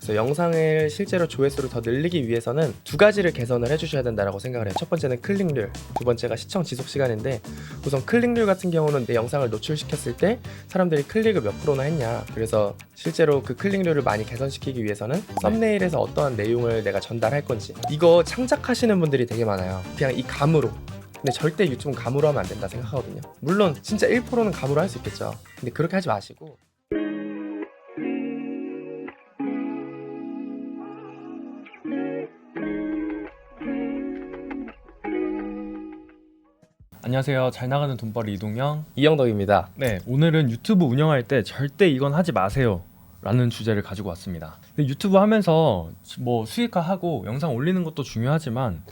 그래서 영상을 실제로 조회수를 더 늘리기 위해서는 두 가지를 개선을 해주셔야 된다고 생각을 해요. 첫 번째는 클릭률, 두 번째가 시청 지속 시간인데, 우선 클릭률 같은 경우는 내 영상을 노출시켰을 때 사람들이 클릭을 몇 프로나 했냐, 그래서 실제로 그 클릭률을 많이 개선시키기 위해서는 썸네일에서 어떠한 내용을 내가 전달할 건지, 이거 창작하시는 분들이 되게 많아요. 그냥 이 감으로. 근데 절대 유튜브는 감으로 하면 안 된다 생각하거든요. 물론 진짜 1%는 감으로 할 수 있겠죠. 근데 그렇게 하지 마시고, 안녕하세요. 잘 나가는 돈벌이 이동영. 이영덕입니다. 네, 오늘은 유튜브 운영할 때 절대 이건 하지 마세요 라는 주제를 가지고 왔습니다. 근데 유튜브 하면서 뭐 수익화하고 영상 올리는 것도 중요하지만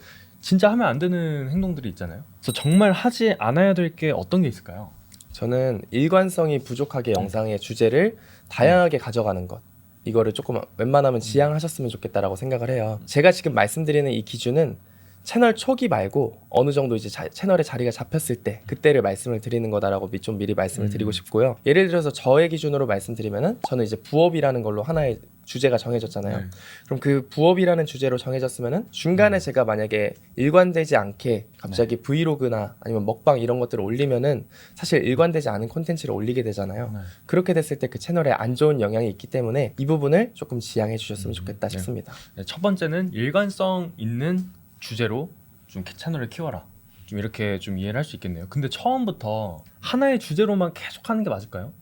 진짜 하면 안 되는 행동들이 있잖아요. 그래서 정말 하지 않아야 될 게 어떤 게 있을까요? 저는 일관성이 부족하게 영상의 주제를 다양하게 가져가는 것, 이거를 조금 웬만하면 지양하셨으면 좋겠다라고 생각을 해요. 제가 지금 말씀드리는 이 기준은 채널 초기 말고 어느 정도 이제 채널의 자리가 잡혔을 때 그때를 말씀을 드리는 거다라고 좀 미리 말씀을 드리고 싶고요. 예를 들어서 저의 기준으로 말씀드리면은, 저는 이제 부업이라는 걸로 하나의 주제가 정해졌잖아요. 네. 그럼 그 부업이라는 주제로 정해졌으면은 중간에 제가 만약에 일관되지 않게 갑자기 브이로그나 아니면 먹방 이런 것들을 올리면은 사실 일관되지 않은 콘텐츠를 올리게 되잖아요. 네. 그렇게 됐을 때 그 채널에 안 좋은 영향이 있기 때문에 이 부분을 조금 지양해 주셨으면 좋겠다 네. 싶습니다. 네, 첫 번째는 일관성 있는 주제로 좀 채널을 키워라. 좀 이렇게 좀 이해를 할 수 있겠네요. 근데 처음부터 하나의 주제로만 계속 하는 게 맞을까요?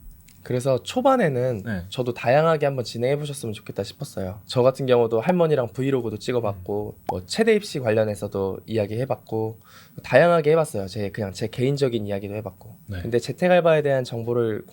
그래서 초반에는 네. 저도 다양하게 한번 진행해 보셨으면 좋겠다 싶었어요. 저 같은 경우도 할머니랑 브이로그도 찍어봤고, 뭐 최대 입시 관련해서도 이야기해봤고, 다양하게 해봤어요. 그냥 제 개인적인 이야기도 해봤고. 네. 근데 재택 알바에 대한 정보를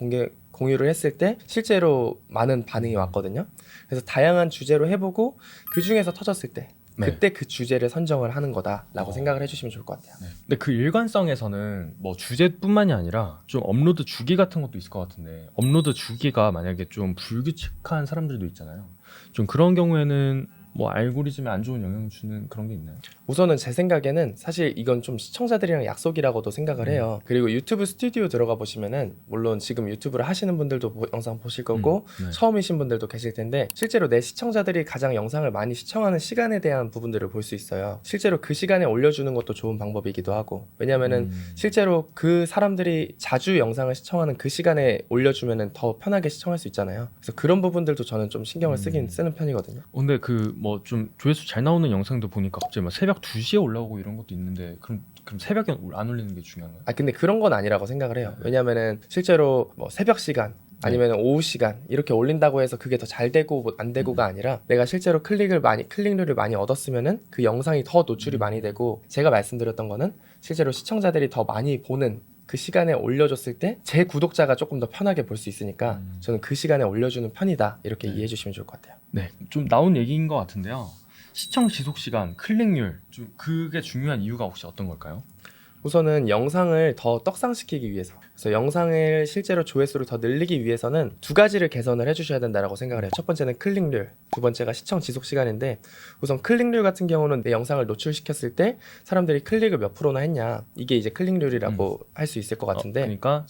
공유를 했을 때 실제로 많은 반응이 왔거든요. 그래서 다양한 주제로 해보고 그 중에서 터졌을 때 네. 그때 그 주제를 선정을 하는 거다라고 생각을 해주시면 좋을 것 같아요. 네. 근데 그 일관성에서는 뭐 주제뿐만이 아니라 좀 업로드 주기 같은 것도 있을 것 같은데, 업로드 주기가 만약에 좀 불규칙한 사람들도 있잖아요. 좀 그런 경우에는 뭐 알고리즘에 안 좋은 영향을 주는 그런 게 있나요? 우선은 제 생각에는 사실 이건 좀 시청자들이랑 약속이라고도 생각을 해요. 그리고 유튜브 스튜디오 들어가 보시면은, 물론 지금 유튜브를 하시는 분들도 영상 보실 거고 네. 처음이신 분들도 계실 텐데, 실제로 내 시청자들이 가장 영상을 많이 시청하는 시간에 대한 부분들을 볼 수 있어요. 실제로 그 시간에 올려주는 것도 좋은 방법이기도 하고, 왜냐면은 실제로 그 사람들이 자주 영상을 시청하는 그 시간에 올려주면은 더 편하게 시청할 수 있잖아요. 그래서 그런 부분들도 저는 좀 신경을 쓰는 편이거든요. 근데 그 뭐 좀 조회수 잘 나오는 영상도 보니까 갑자기 막 새벽 2시에 올라오고 이런 것도 있는데, 그럼 새벽에 안 올리는 게 중요한가요? 근데 그런 건 아니라고 생각을 해요. 왜냐면은 실제로 뭐 새벽 시간 아니면 오후 시간 이렇게 올린다고 해서 그게 더 잘 되고 뭐안 되고가 아니라, 내가 실제로 클릭률을 많이 얻었으면은 그 영상이 더 노출이 많이 되고, 제가 말씀드렸던 거는 실제로 시청자들이 더 많이 보는 그 시간에 올려줬을 때 제 구독자가 조금 더 편하게 볼 수 있으니까 저는 그 시간에 올려주는 편이다, 이렇게 이해해 주시면 좋을 것 같아요. 네, 좀 나온 얘기인 것 같은데요. 시청 지속 시간, 클릭률, 좀 그게 중요한 이유가 혹시 어떤 걸까요? 우선은 영상을 더 떡상시키기 위해서, 그래서 영상을 실제로 조회수를 더 늘리기 위해서는 두 가지를 개선을 해주셔야 된다고 생각을 해요. 첫 번째는 클릭률, 두 번째가 시청 지속 시간인데, 우선 클릭률 같은 경우는 내 영상을 노출시켰을 때 사람들이 클릭을 몇 프로나 했냐, 이게 이제 클릭률이라고 할 수 있을 것 같은데, 그러니까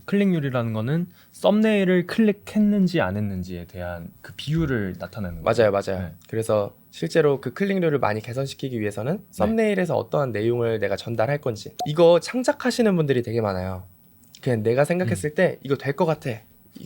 클릭률이라는 거는 썸네일을 클릭했는지 안 했는지에 대한 그 비율을 나타내는 거죠. 맞아요. 네. 그래서 실제로 그 클릭률을 많이 개선시키기 위해서는 썸네일에서 어떠한 내용을 내가 전달할 건지, 이거 창작하시는 분들이 되게 많아요. 그냥 내가 생각했을 때 이거 될 것 같아,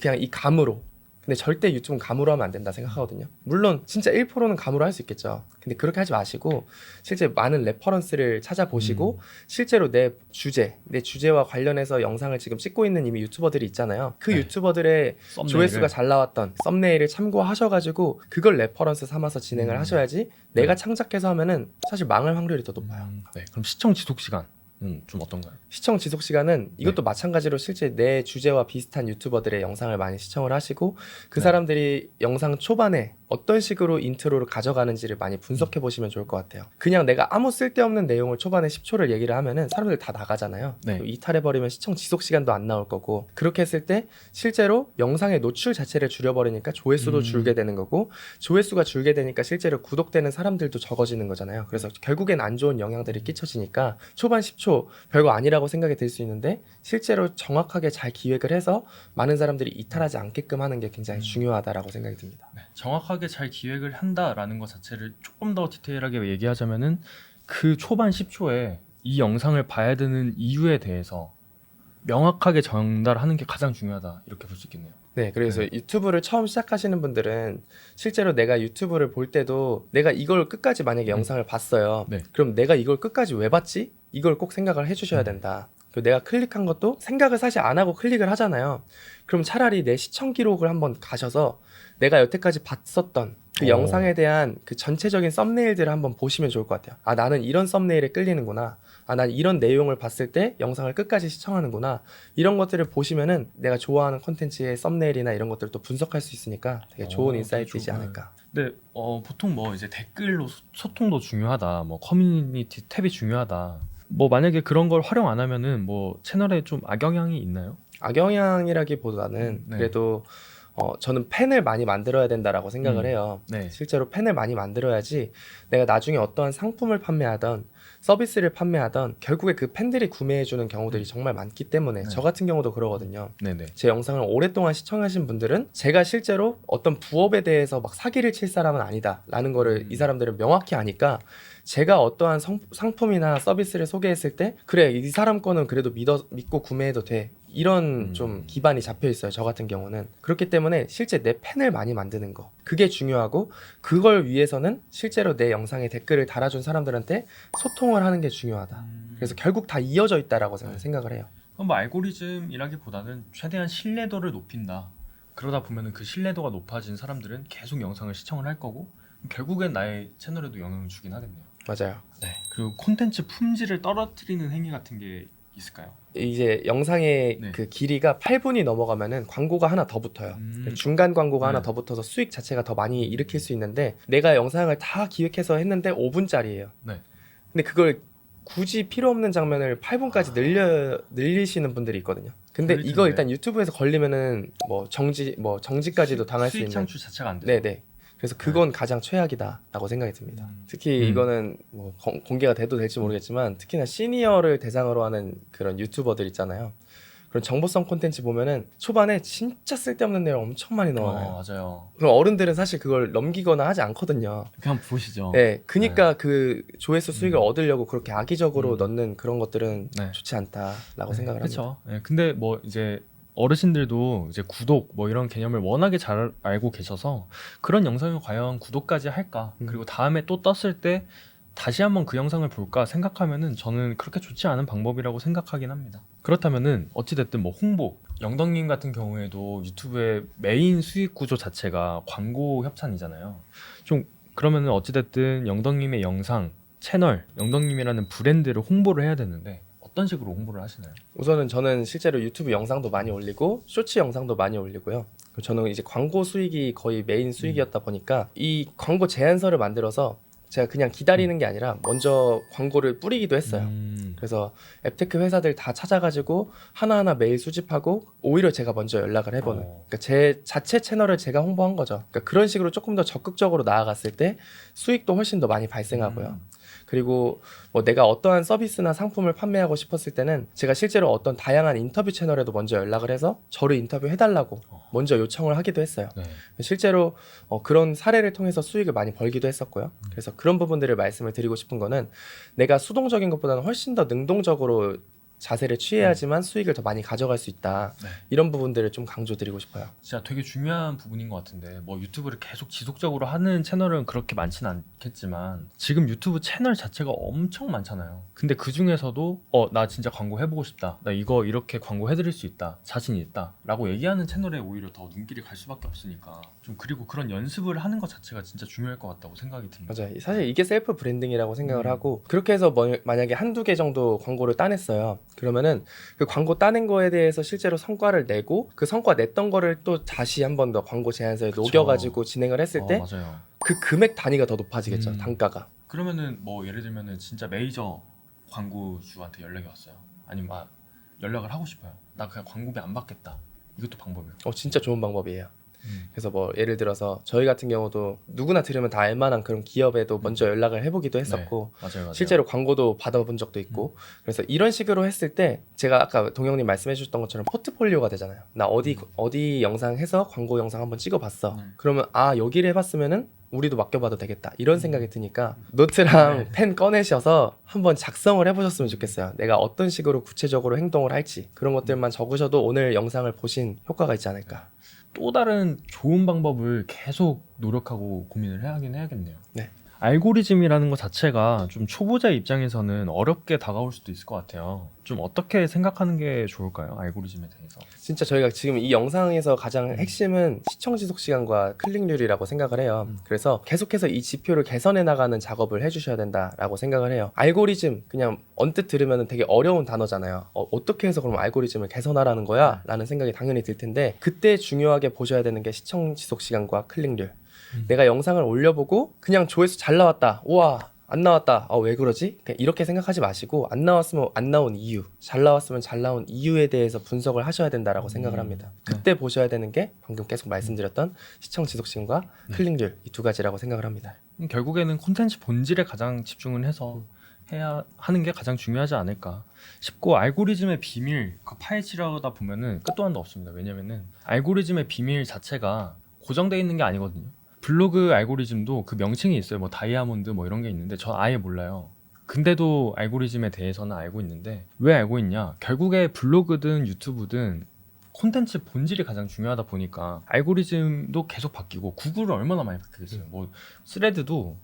그냥 이 감으로. 근데 절대 유튜브는 감으로 하면 안 된다 생각하거든요. 물론 진짜 1%는 감으로 할 수 있겠죠. 근데 그렇게 하지 마시고 실제 많은 레퍼런스를 찾아보시고, 실제로 내 주제와 관련해서 영상을 지금 찍고 있는 이미 유튜버들이 있잖아요. 그 유튜버들의 썸네일을. 조회수가 잘 나왔던 썸네일을 참고하셔가지고 그걸 레퍼런스 삼아서 진행을 하셔야지, 내가 창작해서 하면은 사실 망할 확률이 더 높아요. 네, 그럼 시청 지속 시간은 좀 어떤가요? 시청 지속 시간은 이것도 마찬가지로 실제 내 주제와 비슷한 유튜버들의 영상을 많이 시청을 하시고, 그 사람들이 영상 초반에 어떤 식으로 인트로를 가져가는지를 많이 분석해 보시면 좋을 것 같아요. 그냥 내가 아무 쓸데없는 내용을 초반에 10초를 얘기를 하면은 사람들 다 나가잖아요. 네. 이탈해버리면 시청 지속 시간도 안 나올 거고, 그렇게 했을 때 실제로 영상의 노출 자체를 줄여버리니까 조회수도 줄게 되는 거고, 조회수가 줄게 되니까 실제로 구독되는 사람들도 적어지는 거잖아요. 그래서 결국엔 안 좋은 영향들이 끼쳐지니까 초반 10초 별거 아니라고 생각이 들 수 있는데, 실제로 정확하게 잘 기획을 해서 많은 사람들이 이탈하지 않게끔 하는 게 굉장히 중요하다라고 생각이 듭니다. 네, 정확하게 완벽하게 잘 기획을 한다라는 것 자체를 조금 더 디테일하게 얘기하자면은 그 초반 10초에 이 영상을 봐야 되는 이유에 대해서 명확하게 전달하는 게 가장 중요하다 이렇게 볼 수 있겠네요. 네, 그래서 유튜브를 처음 시작하시는 분들은 실제로 내가 유튜브를 볼 때도 내가 이걸 끝까지 만약에 영상을 봤어요. 네. 그럼 내가 이걸 끝까지 왜 봤지? 이걸 꼭 생각을 해주셔야 된다. 그리고 내가 클릭한 것도 생각을 사실 안 하고 클릭을 하잖아요. 그럼 차라리 내 시청 기록을 한번 가셔서 내가 여태까지 봤었던 그 영상에 대한 그 전체적인 썸네일들을 한번 보시면 좋을 것 같아요. 아, 나는 이런 썸네일에 끌리는구나. 아, 난 이런 내용을 봤을 때 영상을 끝까지 시청하는구나. 이런 것들을 보시면은 내가 좋아하는 콘텐츠의 썸네일이나 이런 것들을 또 분석할 수 있으니까 되게 좋은 인사이트이지 않을까. 근데 보통 뭐 이제 댓글로 소통도 중요하다, 뭐 커뮤니티 탭이 중요하다. 뭐 만약에 그런 걸 활용 안 하면은 뭐 채널에 좀 악영향이 있나요? 악영향이라기보다는 네. 그래도 저는 팬을 많이 만들어야 된다라고 생각을 해요. 네. 실제로 팬을 많이 만들어야지 내가 나중에 어떠한 상품을 판매하던 서비스를 판매하던 결국에 그 팬들이 구매해주는 경우들이 정말 많기 때문에 네. 저 같은 경우도 그러거든요. 네네. 제 영상을 오랫동안 시청하신 분들은 제가 실제로 어떤 부업에 대해서 막 사기를 칠 사람은 아니다 라는 거를 이 사람들은 명확히 아니까 제가 어떠한 상품이나 서비스를 소개했을 때 그래 이 사람 거는 그래도 믿고 구매해도 돼 이런 좀 기반이 잡혀 있어요. 저 같은 경우는 그렇기 때문에 실제 내 팬을 많이 만드는 거 그게 중요하고 그걸 위해서는 실제로 내 영상에 댓글을 달아준 사람들한테 소통을 하는 게 중요하다. 그래서 결국 다 이어져 있다라고 저는 생각을 해요. 그럼 뭐 알고리즘이라기보다는 최대한 신뢰도를 높인다. 그러다 보면은 그 신뢰도가 높아진 사람들은 계속 영상을 시청을 할 거고 결국엔 나의 채널에도 영향을 주긴 하겠네요. 맞아요. 네. 그리고 콘텐츠 품질을 떨어뜨리는 행위 같은 게 있을까요? 이제 영상의 네. 그 길이가 8분이 넘어가면은 광고가 하나 더 붙어요. 중간 광고가 네. 하나 더 붙어서 수익 자체가 더 많이 일으킬 수 있는데 내가 영상을 다 기획해서 했는데 5분짜리예요. 네. 근데 그걸 굳이 필요 없는 장면을 8분까지 늘리시는 분들이 있거든요. 근데 걸릴 이거 텐데. 일단 유튜브에서 걸리면은 뭐 정지까지도 당할 수 수익 있는. 창출 자체가 안 돼서. 네네. 그래서 그건 가장 최악이다라고 생각이 듭니다. 특히 이거는 뭐 공개가 돼도 될지 모르겠지만 특히나 시니어를 대상으로 하는 그런 유튜버들 있잖아요. 그런 정보성 콘텐츠 보면은 초반에 진짜 쓸데없는 내용 엄청 많이 넣어요. 맞아요. 그럼 어른들은 사실 그걸 넘기거나 하지 않거든요. 그냥 보시죠. 네, 그니까 그 조회수 수익을 얻으려고 그렇게 악의적으로 음. 넣는 그런 것들은 네. 좋지 않다라고 네, 생각을 합니다. 그렇죠. 네, 근데 뭐 이제 어르신들도 이제 구독 뭐 이런 개념을 워낙에 잘 알고 계셔서 그런 영상을 과연 구독까지 할까? 그리고 다음에 또 떴을 때 다시 한번 그 영상을 볼까 생각하면은 저는 그렇게 좋지 않은 방법이라고 생각하긴 합니다. 그렇다면은 어찌됐든 뭐 홍보, 영덕님 같은 경우에도 유튜브의 메인 수익 구조 자체가 광고 협찬이잖아요. 좀 그러면은 어찌됐든 영덕님의 영상, 채널, 영덕님이라는 브랜드를 홍보를 해야 되는데 어떤 식으로 홍보를 하시나요? 우선은 저는 실제로 유튜브 영상도 많이 올리고 쇼츠 영상도 많이 올리고요. 저는 이제 광고 수익이 거의 메인 수익이었다 보니까 이 광고 제안서를 만들어서 제가 그냥 기다리는 게 아니라 먼저 광고를 뿌리기도 했어요. 그래서 앱테크 회사들 다 찾아가지고 하나하나 메일 수집하고 오히려 제가 먼저 연락을 해보는 그러니까 제 자체 채널을 제가 홍보한 거죠. 그러니까 그런 식으로 조금 더 적극적으로 나아갔을 때 수익도 훨씬 더 많이 발생하고요. 그리고 뭐 내가 어떠한 서비스나 상품을 판매하고 싶었을 때는 제가 실제로 어떤 다양한 인터뷰 채널에도 먼저 연락을 해서 저를 인터뷰해달라고 먼저 요청을 하기도 했어요. 네. 실제로 그런 사례를 통해서 수익을 많이 벌기도 했었고요. 그래서 그런 부분들을 말씀을 드리고 싶은 거는 내가 수동적인 것보다는 훨씬 더 능동적으로 자세를 취해야지만 수익을 더 많이 가져갈 수 있다. 네. 이런 부분들을 좀 강조드리고 싶어요. 진짜 되게 중요한 부분인 것 같은데 뭐 유튜브를 계속 지속적으로 하는 채널은 그렇게 많지는 않겠지만 지금 유튜브 채널 자체가 엄청 많잖아요. 근데 그 중에서도 나 진짜 광고 해보고 싶다, 나 이거 이렇게 광고 해드릴 수 있다, 자신 있다 라고 얘기하는 채널에 오히려 더 눈길이 갈 수밖에 없으니까 좀 그리고 그런 연습을 하는 것 자체가 진짜 중요할 것 같다고 생각이 듭니다. 맞아요. 사실 이게 셀프 브랜딩이라고 생각을 하고 그렇게 해서 만약에 한두 개 정도 광고를 따냈어요. 그러면은 그 광고 따낸 거에 대해서 실제로 성과를 내고 그 성과 냈던 거를 또 다시 한 번 더 광고 제안서에 그쵸. 녹여가지고 진행을 했을 때 맞아요. 그 금액 단위가 더 높아지겠죠. 단가가. 그러면은 뭐 예를 들면은 진짜 메이저 광고주한테 연락이 왔어요. 아니면 연락을 하고 싶어요. 나 그냥 광고비 안 받겠다. 이것도 방법이에요. 진짜 좋은 방법이에요. 그래서 뭐 예를 들어서 저희 같은 경우도 누구나 들으면 다 알만한 그런 기업에도 먼저 연락을 해보기도 했었고 맞아요. 실제로 광고도 받아본 적도 있고 그래서 이런 식으로 했을 때 제가 아까 동영님 말씀해 주셨던 것처럼 포트폴리오가 되잖아요. 나 어디 영상 해서 광고 영상 한번 찍어봤어. 그러면 아 여기를 해봤으면은 우리도 맡겨봐도 되겠다 이런 생각이 드니까 노트랑 펜 꺼내셔서 한번 작성을 해보셨으면 좋겠어요. 내가 어떤 식으로 구체적으로 행동을 할지 그런 것들만 적으셔도 오늘 영상을 보신 효과가 있지 않을까. 또 다른 좋은 방법을 계속 노력하고 고민을 해야겠네요. 네. 알고리즘이라는 것 자체가 좀 초보자 입장에서는 어렵게 다가올 수도 있을 것 같아요. 좀 어떻게 생각하는 게 좋을까요? 알고리즘에 대해서. 진짜 저희가 지금 이 영상에서 가장 핵심은 시청 지속 시간과 클릭률이라고 생각을 해요. 그래서 계속해서 이 지표를 개선해 나가는 작업을 해주셔야 된다라고 생각을 해요. 알고리즘 그냥 언뜻 들으면 되게 어려운 단어잖아요. 어떻게 해서 그럼 알고리즘을 개선하라는 거야? 라는 생각이 당연히 들 텐데 그때 중요하게 보셔야 되는 게 시청 지속 시간과 클릭률. 내가 영상을 올려보고 그냥 조회수 잘 나왔다. 우와 안 나왔다. 왜 그러지? 그냥 이렇게 생각하지 마시고 안 나왔으면 안 나온 이유, 잘 나왔으면 잘 나온 이유에 대해서 분석을 하셔야 된다라고 생각을 합니다. 그때 보셔야 되는 게 방금 계속 말씀드렸던 시청 지속 시간과 클릭률 이 두 가지라고 생각을 합니다. 결국에는 콘텐츠 본질에 가장 집중을 해서 해야 하는 게 가장 중요하지 않을까 싶고 알고리즘의 비밀 그 파헤치려다 보면은 끝도 한도 없습니다. 왜냐면은 알고리즘의 비밀 자체가 고정되어 있는 게 아니거든요. 블로그 알고리즘도 그 명칭이 있어요. 뭐 다이아몬드 뭐 이런 게 있는데 저 아예 몰라요. 근데도 알고리즘에 대해서는 알고 있는데 왜 알고 있냐? 결국에 블로그든 유튜브든 콘텐츠 본질이 가장 중요하다 보니까 알고리즘도 계속 바뀌고 구글은 얼마나 많이 바뀌겠어요. 뭐 스레드도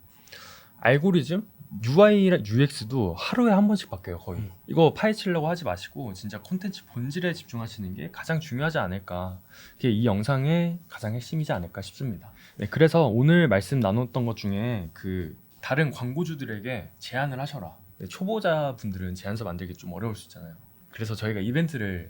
알고리즘 UI랑 UX도 하루에 한 번씩 바뀌어요 거의. 이거 파헤치려고 하지 마시고 진짜 콘텐츠 본질에 집중하시는 게 가장 중요하지 않을까. 그게 이 영상의 가장 핵심이지 않을까 싶습니다. 네, 그래서 오늘 말씀 나눴던 것 중에 그 다른 광고주들에게 제안을 하셔라. 네, 초보자 분들은 제안서 만들기 좀 어려울 수 있잖아요. 그래서 저희가 이벤트를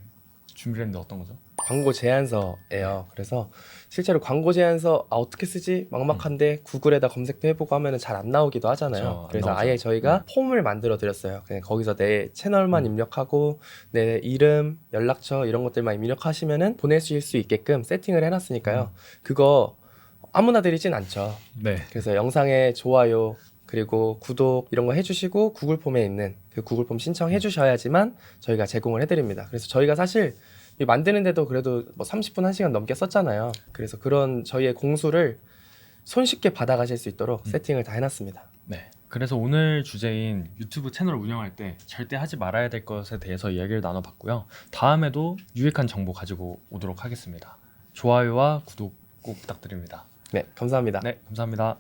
준비를 했는데 어떤 거죠? 광고 제안서예요. 그래서 실제로 광고 제안서 어떻게 쓰지? 막막한데 구글에다 검색도 해보고 하면 잘 안 나오기도 하잖아요. 그렇죠. 안 그래서 나오죠. 아예 저희가 폼을 만들어 드렸어요. 그냥 거기서 내 채널만 입력하고 내 이름, 연락처 이런 것들만 입력하시면은 보내실 수 있게끔 세팅을 해놨으니까요. 그거 아무나 드리진 않죠. 네. 그래서 영상에 좋아요 그리고 구독 이런 거 해주시고 구글 폼에 있는 그 구글 폼 신청해 주셔야지만 저희가 제공을 해드립니다. 그래서 저희가 사실 이 만드는데도 그래도 뭐 30분 1시간 넘게 썼잖아요. 그래서 그런 저희의 공수를 손쉽게 받아가실 수 있도록 세팅을 다 해놨습니다. 네. 그래서 오늘 주제인 유튜브 채널 운영할 때 절대 하지 말아야 될 것에 대해서 이야기를 나눠봤고요. 다음에도 유익한 정보 가지고 오도록 하겠습니다. 좋아요와 구독 꼭 부탁드립니다. 네, 감사합니다. 네, 감사합니다.